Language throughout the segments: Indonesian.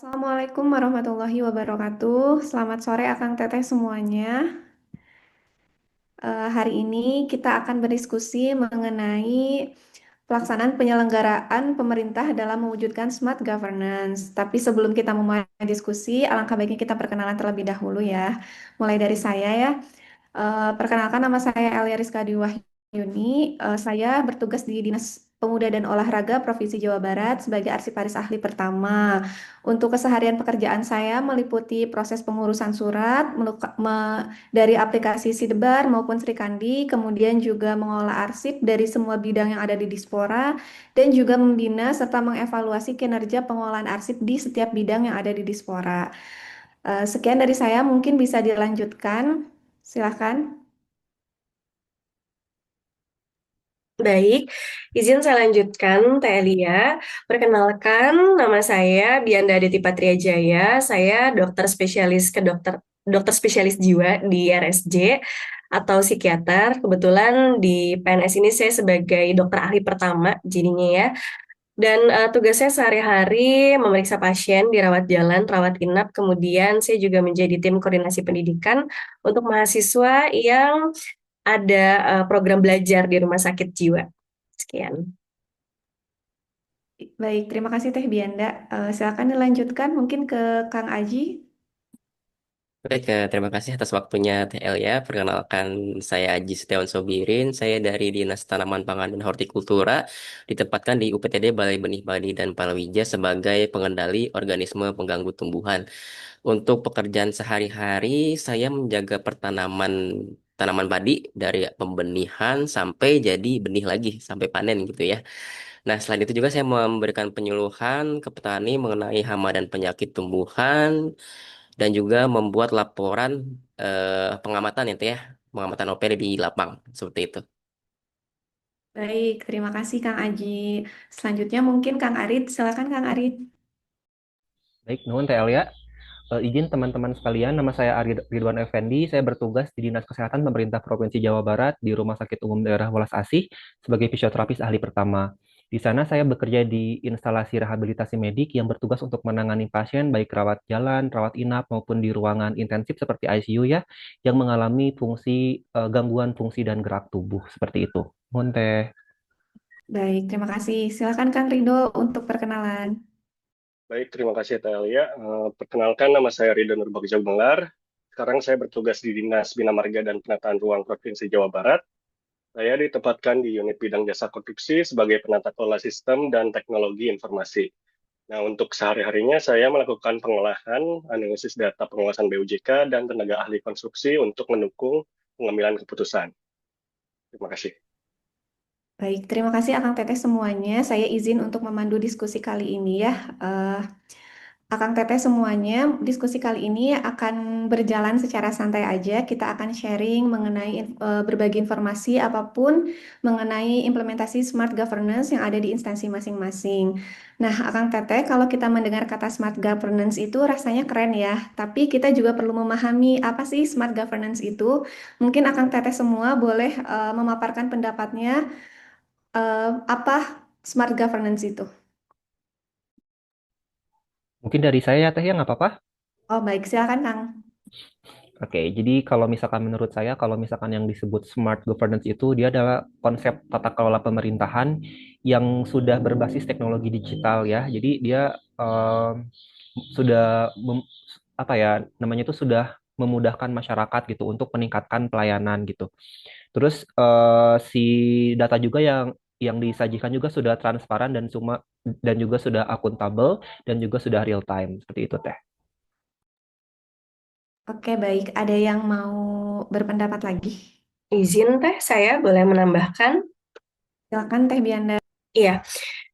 Assalamualaikum warahmatullahi wabarakatuh. Selamat sore Akang Teteh semuanya. Hari ini kita akan berdiskusi mengenai pelaksanaan penyelenggaraan pemerintah dalam mewujudkan smart governance. Tapi sebelum kita memulai diskusi, alangkah baiknya kita perkenalan terlebih dahulu ya. Mulai dari saya ya. Perkenalkan nama saya Elia Rizkadi Wahyuni. Saya bertugas di Dinas Pemuda dan Olahraga Provinsi Jawa Barat sebagai arsiparis ahli pertama. Untuk keseharian pekerjaan saya meliputi proses pengurusan surat dari aplikasi Sidebar maupun Srikandi, kemudian juga mengolah arsip dari semua bidang yang ada di Dispora, dan juga membina serta mengevaluasi kinerja pengolahan arsip di setiap bidang yang ada di Dispora. Sekian dari saya, mungkin bisa dilanjutkan. Silahkan. Baik, izin saya lanjutkan, Teh Elia. Perkenalkan, nama saya Bianda Aditi Patria Jaya. Saya dokter spesialis jiwa di RSJ atau psikiater. Kebetulan di PNS ini saya sebagai dokter ahli pertama, jadinya ya. Dan tugasnya sehari-hari memeriksa pasien di rawat jalan, rawat inap. Kemudian saya juga menjadi tim koordinasi pendidikan untuk mahasiswa yang ada program belajar di rumah sakit jiwa. Sekian. Baik, terima kasih Teh Bianda. Silakan dilanjutkan mungkin ke Kang Aji. Baik, terima kasih atas waktunya TL ya. Perkenalkan saya Aji Setiawan Sobirin. Saya dari Dinas Tanaman Pangan dan Hortikultura, ditempatkan di UPTD Balai Benih Padi dan Palawija sebagai pengendali organisme pengganggu tumbuhan. Untuk pekerjaan sehari-hari, saya menjaga tanaman padi dari pembenihan sampai jadi benih lagi, sampai panen gitu ya. Nah, selain itu juga saya memberikan penyuluhan ke petani mengenai hama dan penyakit tumbuhan dan juga membuat laporan pengamatan itu ya, pengamatan OPD di lapang seperti itu. Baik, terima kasih Kang Aji. Selanjutnya mungkin Kang Arit. Silakan Kang Arit. Baik, nuhun Teh Elia. Izin teman-teman sekalian, nama saya Ridwan Effendi. Saya bertugas di Dinas Kesehatan Pemerintah Provinsi Jawa Barat di Rumah Sakit Umum Daerah Welas Asih sebagai fisioterapis ahli pertama. Di sana saya bekerja di instalasi rehabilitasi medik yang bertugas untuk menangani pasien baik rawat jalan, rawat inap maupun di ruangan intensif seperti ICU ya, yang mengalami gangguan fungsi dan gerak tubuh seperti itu. Nuhun Teh. Baik, terima kasih. Silakan Kang Rido untuk perkenalan. Baik, terima kasih Teh Elia. Perkenalkan, nama saya Ridho Nurbagja Gumelar. Sekarang saya bertugas di Dinas Bina Marga dan Penataan Ruang Provinsi Jawa Barat. Saya ditempatkan di unit bidang jasa konstruksi sebagai penata kelola sistem dan teknologi informasi. Nah, untuk sehari-harinya saya melakukan pengolahan, analisis data pengawasan BUJK, dan tenaga ahli konstruksi untuk mendukung pengambilan keputusan. Terima kasih. Baik, terima kasih Akang Teteh semuanya. Saya izin untuk memandu diskusi kali ini ya. Eh, Akang Teteh semuanya, diskusi kali ini akan berjalan secara santai aja. Kita akan sharing mengenai berbagi informasi apapun mengenai implementasi smart governance yang ada di instansi masing-masing. Nah, Akang Teteh, kalau kita mendengar kata smart governance itu rasanya keren ya, tapi kita juga perlu memahami apa sih smart governance itu. Mungkin Akang Teteh semua boleh memaparkan pendapatnya apa smart governance itu. Mungkin dari saya ya Teh ya nggak apa-apa? Oh, baik, silakan Kang. Oke, jadi kalau misalkan menurut saya, kalau misalkan yang disebut smart governance itu, dia adalah konsep tata kelola pemerintahan yang sudah berbasis teknologi digital ya. Jadi dia sudah apa ya namanya itu sudah memudahkan masyarakat gitu untuk meningkatkan pelayanan gitu. Terus si data juga yang disajikan juga sudah transparan dan juga sudah akuntabel dan juga sudah real time seperti itu Teh. Oke, baik. Ada yang mau berpendapat lagi? Izin Teh, saya boleh menambahkan? Silakan Teh Bianda. Iya,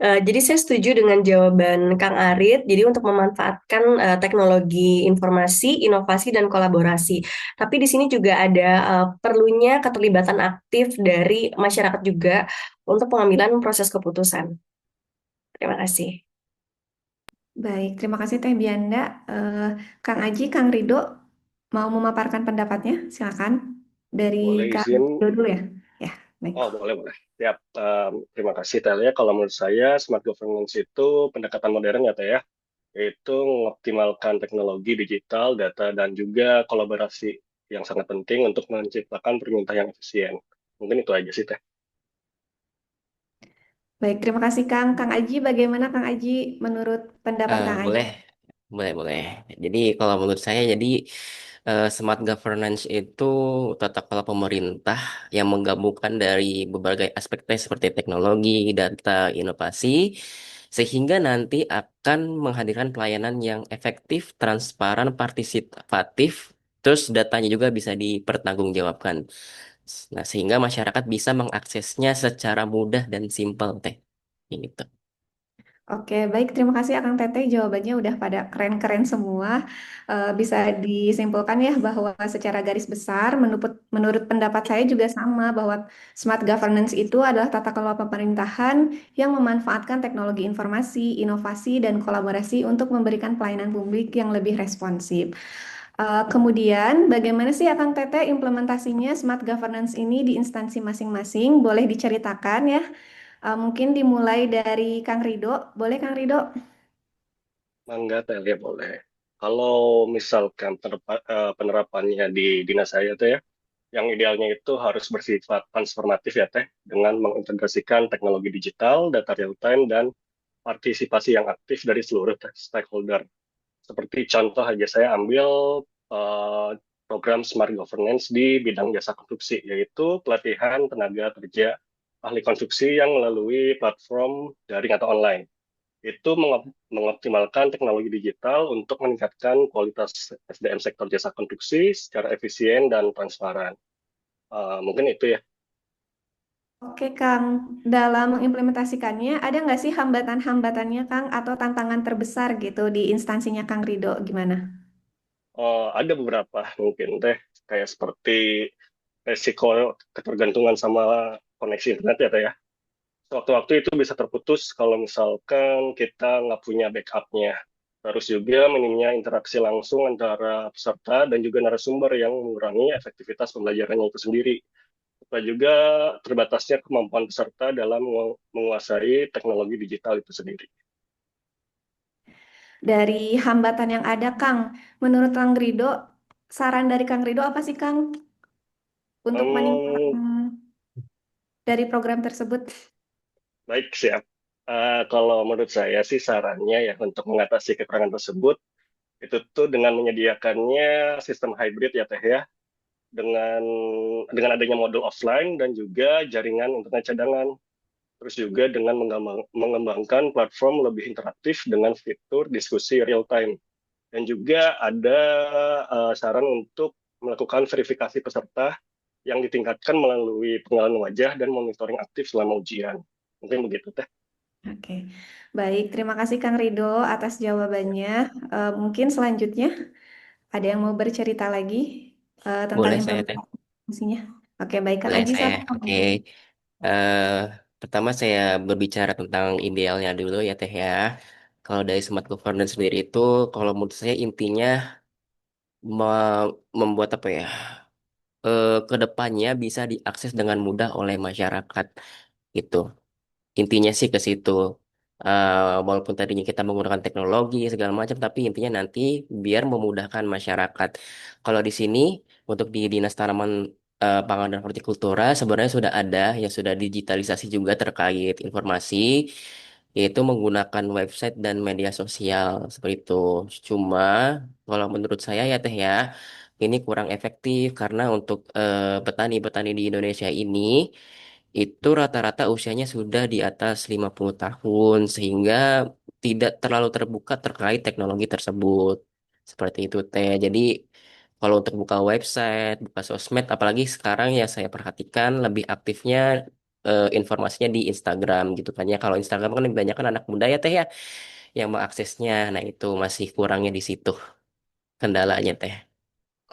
jadi saya setuju dengan jawaban Kang Arit. Jadi untuk memanfaatkan teknologi informasi, inovasi, dan kolaborasi. Tapi di sini juga ada perlunya keterlibatan aktif dari masyarakat juga untuk pengambilan proses keputusan. Terima kasih. Baik, terima kasih Teh Bianda. Eh, Kang Aji, Kang Rido mau memaparkan pendapatnya? Silakan. Dari Boleh Kang izin. Rido dulu ya. Ya, baik. Oh, boleh, boleh. Siap. Terima kasih, Teh Elia. Kalau menurut saya, smart governance itu pendekatan modern ya, Teh ya. yaitu mengoptimalkan teknologi digital, data, dan juga kolaborasi yang sangat penting untuk menciptakan permintaan yang efisien. Mungkin itu aja sih, Teh. Baik, terima kasih Kang. Kang Aji, bagaimana Kang Aji menurut pendapat Kang Aji? Boleh, boleh. Jadi kalau menurut saya, jadi smart governance itu tata kelola pemerintah yang menggabungkan dari berbagai aspek seperti teknologi, data, inovasi, sehingga nanti akan menghadirkan pelayanan yang efektif, transparan, partisipatif, terus datanya juga bisa dipertanggungjawabkan. Nah, sehingga masyarakat bisa mengaksesnya secara mudah dan simpel, teh. Gitu. Oke, baik. Terima kasih Akang Teteh. Jawabannya udah pada keren-keren semua. Bisa disimpulkan ya bahwa secara garis besar, menurut pendapat saya juga sama bahwa smart governance itu adalah tata kelola pemerintahan yang memanfaatkan teknologi informasi, inovasi, dan kolaborasi untuk memberikan pelayanan publik yang lebih responsif. Kemudian, bagaimana sih Akang Teteh implementasinya smart governance ini di instansi masing-masing? Boleh diceritakan ya? Mungkin dimulai dari Kang Rido. Boleh Kang Rido? Mangga, Teh, ya boleh. Kalau misalkan penerapannya di dinas saya tuh ya, yang idealnya itu harus bersifat transformatif ya Teh, dengan mengintegrasikan teknologi digital, data real time, dan partisipasi yang aktif dari seluruh stakeholder. Seperti contoh aja saya ambil eh, program Smart Governance di bidang jasa konstruksi, yaitu pelatihan tenaga kerja ahli konstruksi yang melalui platform daring atau online. Itu mengoptimalkan teknologi digital untuk meningkatkan kualitas SDM sektor jasa konstruksi secara efisien dan transparan. Mungkin itu ya. Oke Kang, dalam mengimplementasikannya ada nggak sih hambatan-hambatannya Kang atau tantangan terbesar gitu di instansinya Kang Rido gimana? Ada beberapa mungkin teh kayak seperti resiko ketergantungan sama koneksi internet ya teh ya. Sewaktu-waktu itu bisa terputus kalau misalkan kita nggak punya backupnya. Terus juga minimnya interaksi langsung antara peserta dan juga narasumber yang mengurangi efektivitas pembelajarannya itu sendiri. Serta juga terbatasnya kemampuan peserta dalam menguasai teknologi digital itu sendiri. Dari hambatan yang ada Kang, menurut Kang Rido, saran dari Kang Rido apa sih Kang untuk Hmm, meningkatkan dari program tersebut? Baik, siap. Kalau menurut saya sih sarannya ya untuk mengatasi kekurangan tersebut, itu tuh dengan menyediakannya sistem hybrid ya Teh ya, dengan adanya modul offline dan juga jaringan internet cadangan. Terus juga dengan mengembangkan platform lebih interaktif dengan fitur diskusi real time. Dan juga ada saran untuk melakukan verifikasi peserta yang ditingkatkan melalui pengenalan wajah dan monitoring aktif selama ujian. Mungkin begitu, Teh. Oke, baik. Terima kasih Kang Rido atas jawabannya. Mungkin selanjutnya ada yang mau bercerita lagi tentang Boleh saya, teh. implementasinya? Oke, baik Kang Boleh Aji saya. sama Kang Oke. Aji. eh Pertama saya berbicara tentang idealnya dulu ya, Teh ya. Kalau dari smart governance sendiri itu, kalau menurut saya intinya membuat apa ya? Ke depannya bisa diakses dengan mudah oleh masyarakat gitu. Intinya sih ke situ. Walaupun tadinya kita menggunakan teknologi segala macam, tapi intinya nanti biar memudahkan masyarakat. Kalau di sini untuk di Dinas Tanaman Pangan dan Hortikultura sebenarnya sudah ada yang sudah digitalisasi juga terkait informasi, yaitu menggunakan website dan media sosial seperti itu. Cuma kalau menurut saya ya Teh ya, ini kurang efektif karena untuk petani-petani di Indonesia ini itu rata-rata usianya sudah di atas 50 tahun sehingga tidak terlalu terbuka terkait teknologi tersebut. Seperti itu Teh. Jadi kalau untuk buka website, buka sosmed, apalagi sekarang ya saya perhatikan lebih aktifnya informasinya di Instagram gitu kan ya. Kalau Instagram kan lebih banyak kan anak muda ya Teh ya yang mengaksesnya. Nah itu masih kurangnya di situ kendalanya Teh.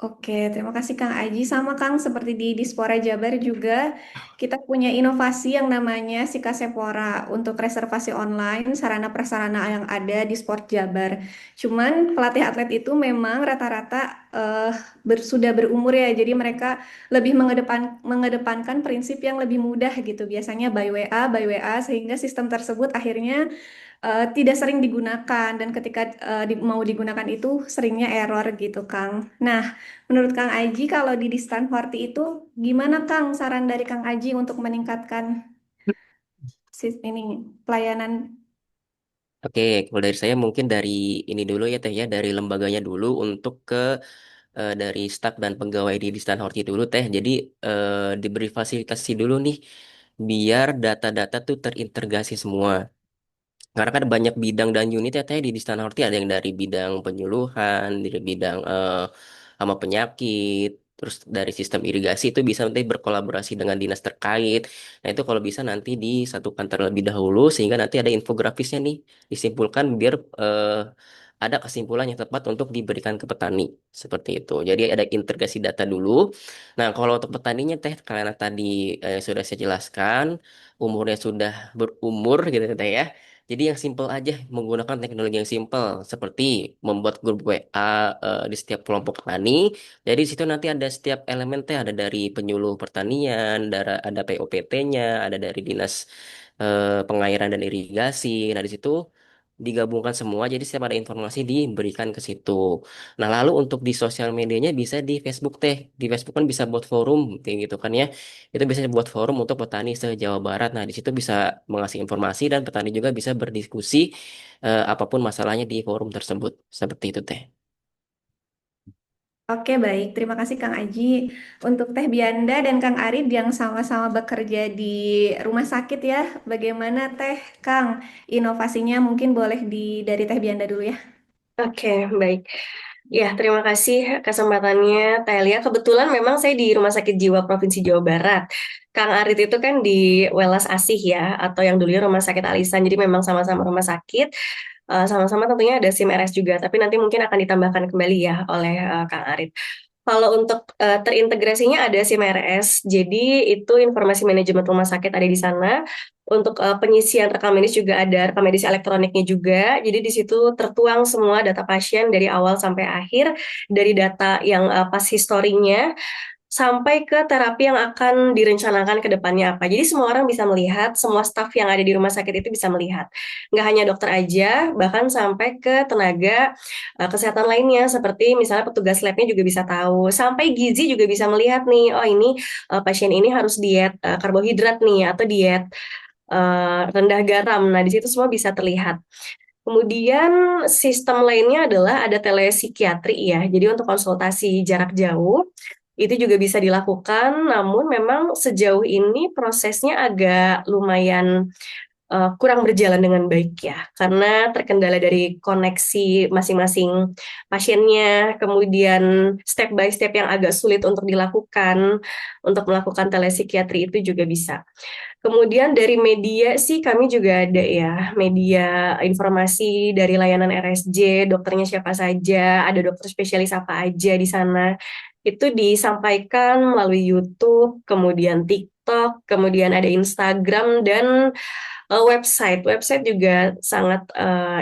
Oke, terima kasih Kang Aji. Sama Kang, seperti di Dispora Jabar juga, kita punya inovasi yang namanya Sikasepora untuk reservasi online, sarana-prasarana yang ada di Sport Jabar. Cuman pelatih atlet itu memang rata-rata sudah berumur ya, jadi mereka lebih mengedepankan prinsip yang lebih mudah gitu. Biasanya by WA, sehingga sistem tersebut akhirnya tidak sering digunakan dan ketika mau digunakan itu seringnya error gitu Kang. Nah, menurut Kang Aji kalau di Distan Horti itu gimana Kang saran dari Kang Aji untuk meningkatkan ini pelayanan? Oke, kalau dari saya mungkin dari ini dulu ya Teh ya, dari lembaganya dulu untuk ke dari staf dan pegawai di Distan Horti dulu Teh. Jadi diberi fasilitasi dulu nih biar data-data tuh terintegrasi semua. Karena kan banyak bidang dan unit ya Teh di Distan Horti, ada yang dari bidang penyuluhan, dari bidang hama penyakit, terus dari sistem irigasi itu bisa nanti berkolaborasi dengan dinas terkait. Nah itu kalau bisa nanti disatukan terlebih dahulu sehingga nanti ada infografisnya nih disimpulkan biar ada kesimpulan yang tepat untuk diberikan ke petani seperti itu. Jadi ada integrasi data dulu. Nah kalau untuk petaninya Teh karena tadi sudah saya jelaskan umurnya sudah berumur gitu Teh ya. Jadi yang simple aja menggunakan teknologi yang simple seperti membuat grup WA di setiap kelompok tani. Jadi di situ nanti ada setiap elemennya ada dari penyuluh pertanian, ada POPT-nya, ada dari dinas pengairan dan irigasi. Nah di situ digabungkan semua jadi setiap ada informasi diberikan ke situ. Nah lalu untuk di sosial medianya bisa di Facebook Teh. Di Facebook kan bisa buat forum kayak gitu kan ya. Itu bisa buat forum untuk petani se-Jawa Barat. Nah, di situ bisa mengasih informasi dan petani juga bisa berdiskusi apapun masalahnya di forum tersebut. Seperti itu, Teh. Oke, baik. Terima kasih Kang Aji. Untuk Teh Bianda dan Kang Arif yang sama-sama bekerja di rumah sakit ya. Bagaimana Teh Kang? Inovasinya mungkin boleh dari Teh Bianda dulu ya. Oke, baik. Ya, terima kasih kesempatannya, Telia. Kebetulan memang saya di Rumah Sakit Jiwa Provinsi Jawa Barat. Kang Arit itu kan di Welas Asih ya, atau yang dulunya Rumah Sakit Alisan. Jadi memang sama-sama rumah sakit, sama-sama tentunya ada SIM RS juga. Tapi nanti mungkin akan ditambahkan kembali ya oleh Kang Arit. Kalau untuk terintegrasinya ada SIM-RS, jadi itu informasi manajemen rumah sakit ada di sana. Untuk pengisian rekam medis juga ada rekam medis elektroniknya juga. Jadi di situ tertuang semua data pasien dari awal sampai akhir, dari data yang pas historinya sampai ke terapi yang akan direncanakan ke depannya apa. Jadi semua orang bisa melihat, semua staf yang ada di rumah sakit itu bisa melihat. Nggak hanya dokter aja, bahkan sampai ke tenaga kesehatan lainnya, seperti misalnya petugas labnya juga bisa tahu. Sampai gizi juga bisa melihat nih, oh ini pasien ini harus diet karbohidrat nih, atau diet rendah garam. Nah, di situ semua bisa terlihat. Kemudian sistem lainnya adalah ada telepsikiatri ya. Jadi untuk konsultasi jarak jauh itu juga bisa dilakukan, namun memang sejauh ini prosesnya agak lumayan kurang berjalan dengan baik ya, karena terkendala dari koneksi masing-masing pasiennya, kemudian step by step yang agak sulit untuk dilakukan, untuk melakukan telepsikiatri itu juga bisa. Kemudian dari media sih kami juga ada ya, media informasi dari layanan RSJ, dokternya siapa saja, ada dokter spesialis apa aja di sana. Itu disampaikan melalui YouTube, kemudian TikTok, kemudian ada Instagram dan website. Website juga sangat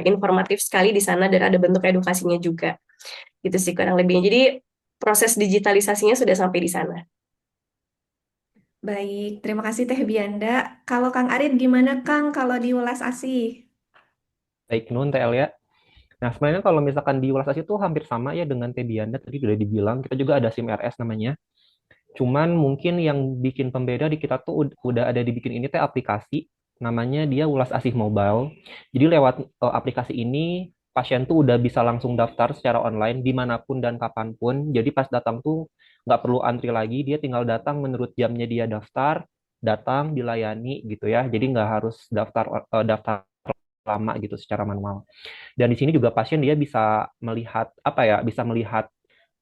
informatif sekali di sana dan ada bentuk edukasinya juga. Itu sih kurang lebihnya. Jadi proses digitalisasinya sudah sampai di sana. Baik, terima kasih Teh Bianda. Kalau Kang Arif gimana Kang kalau di Welas Asih? Baik, Nun, TL ya. Nah, sebenarnya kalau misalkan di Ulas Asih itu hampir sama ya dengan Tebianda, tadi sudah dibilang, kita juga ada SIM RS namanya. Cuman mungkin yang bikin pembeda di kita tuh udah ada dibikin ini teh aplikasi, namanya dia Ulas Asih Mobile. Jadi lewat aplikasi ini, pasien tuh udah bisa langsung daftar secara online dimanapun dan kapanpun. Jadi pas datang tuh nggak perlu antri lagi, dia tinggal datang menurut jamnya dia daftar, datang dilayani gitu ya. Jadi nggak harus daftar lama gitu secara manual. Dan di sini juga pasien dia bisa melihat apa ya, bisa melihat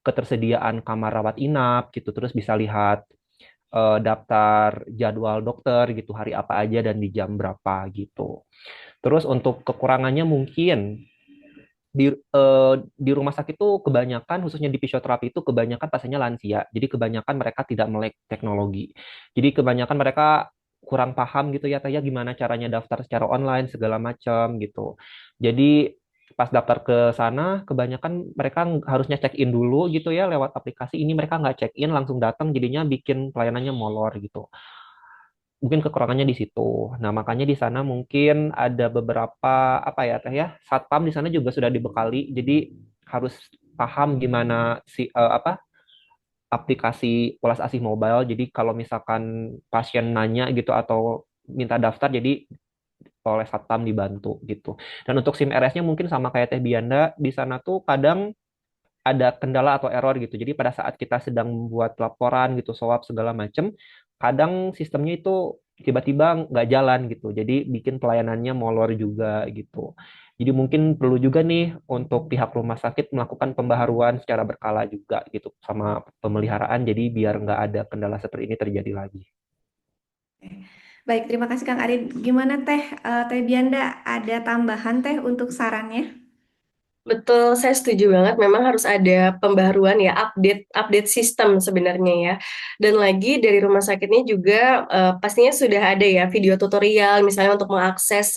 ketersediaan kamar rawat inap gitu, terus bisa lihat daftar jadwal dokter gitu, hari apa aja dan di jam berapa gitu. Terus untuk kekurangannya mungkin di rumah sakit itu kebanyakan khususnya di fisioterapi itu kebanyakan pasiennya lansia. Jadi kebanyakan mereka tidak melek teknologi. Jadi kebanyakan mereka kurang paham gitu ya kayak gimana caranya daftar secara online segala macam gitu. Jadi pas daftar ke sana kebanyakan mereka harusnya check in dulu gitu ya lewat aplikasi ini mereka nggak check in langsung datang jadinya bikin pelayanannya molor gitu. mungkin kekurangannya di situ. Nah, makanya di sana mungkin ada beberapa apa ya teh ya, satpam di sana juga sudah dibekali, jadi harus paham gimana si apa aplikasi Welas Asih Mobile. Jadi kalau misalkan pasien nanya gitu atau minta daftar, jadi oleh satpam dibantu gitu. Dan untuk SIM RS-nya mungkin sama kayak Teh Bianda, di sana tuh kadang ada kendala atau error gitu. Jadi pada saat kita sedang membuat laporan gitu, soap segala macam, kadang sistemnya itu tiba-tiba nggak jalan gitu. Jadi bikin pelayanannya molor juga gitu. Jadi mungkin perlu juga nih untuk pihak rumah sakit melakukan pembaharuan secara berkala juga gitu sama pemeliharaan. Jadi biar nggak ada kendala seperti ini terjadi lagi. Baik, terima kasih Kang Ari. Gimana Teh Bianda, ada tambahan Teh untuk sarannya? Betul, saya setuju banget. Memang harus ada pembaruan ya, update update sistem sebenarnya ya. Dan lagi dari rumah sakitnya juga pastinya sudah ada ya video tutorial, misalnya untuk mengakses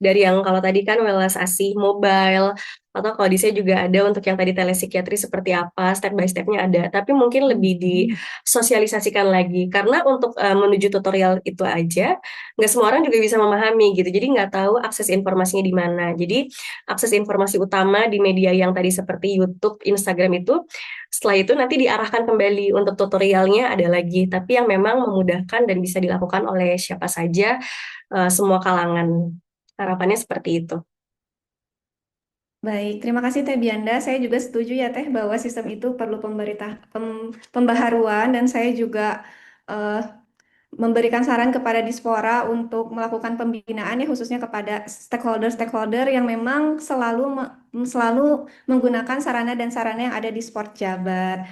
dari yang kalau tadi kan Welas Asih Mobile, atau kalau di saya juga ada untuk yang tadi telepsikiatri seperti apa, step by stepnya ada. Tapi mungkin lebih disosialisasikan lagi, karena untuk menuju tutorial itu aja, nggak semua orang juga bisa memahami gitu. Jadi nggak tahu akses informasinya di mana. Jadi akses informasi utama di media yang tadi seperti YouTube, Instagram itu, setelah itu nanti diarahkan kembali untuk tutorialnya ada lagi, tapi yang memang memudahkan dan bisa dilakukan oleh siapa saja, semua kalangan. Harapannya seperti itu. Baik, terima kasih Teh Bianda. Saya juga setuju ya Teh bahwa sistem itu perlu pembaharuan dan saya juga eh, memberikan saran kepada Dispora untuk melakukan pembinaan ya khususnya kepada stakeholder-stakeholder yang memang selalu menggunakan sarana dan sarana yang ada di Sport Jabar.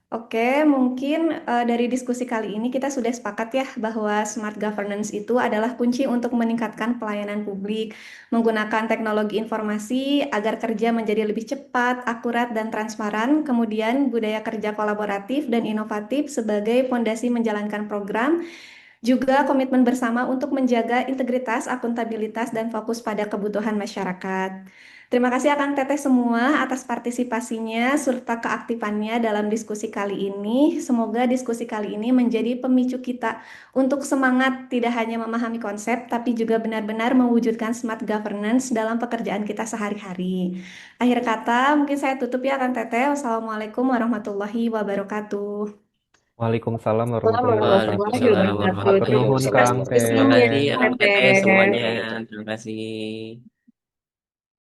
Oke, mungkin dari diskusi kali ini kita sudah sepakat ya bahwa smart governance itu adalah kunci untuk meningkatkan pelayanan publik, menggunakan teknologi informasi agar kerja menjadi lebih cepat, akurat, dan transparan. Kemudian budaya kerja kolaboratif dan inovatif sebagai fondasi menjalankan program, juga komitmen bersama untuk menjaga integritas, akuntabilitas, dan fokus pada kebutuhan masyarakat. Terima kasih akan Teteh semua atas partisipasinya serta keaktifannya dalam diskusi kali ini. Semoga diskusi kali ini menjadi pemicu kita untuk semangat tidak hanya memahami konsep, tapi juga benar-benar mewujudkan smart governance dalam pekerjaan kita sehari-hari. Akhir kata, mungkin saya tutup ya akan Teteh. Wassalamualaikum warahmatullahi wabarakatuh. Waalaikumsalam Assalamualaikum warahmatullahi wabarakatuh. warahmatullahi Waalaikumsalam wabarakatuh. Matur Terima warahmatullahi nuhun kasih Kang atas wabarakatuh. Terima Teh. diskusinya, kasih Om Teteh semuanya. Teteh. Terima kasih.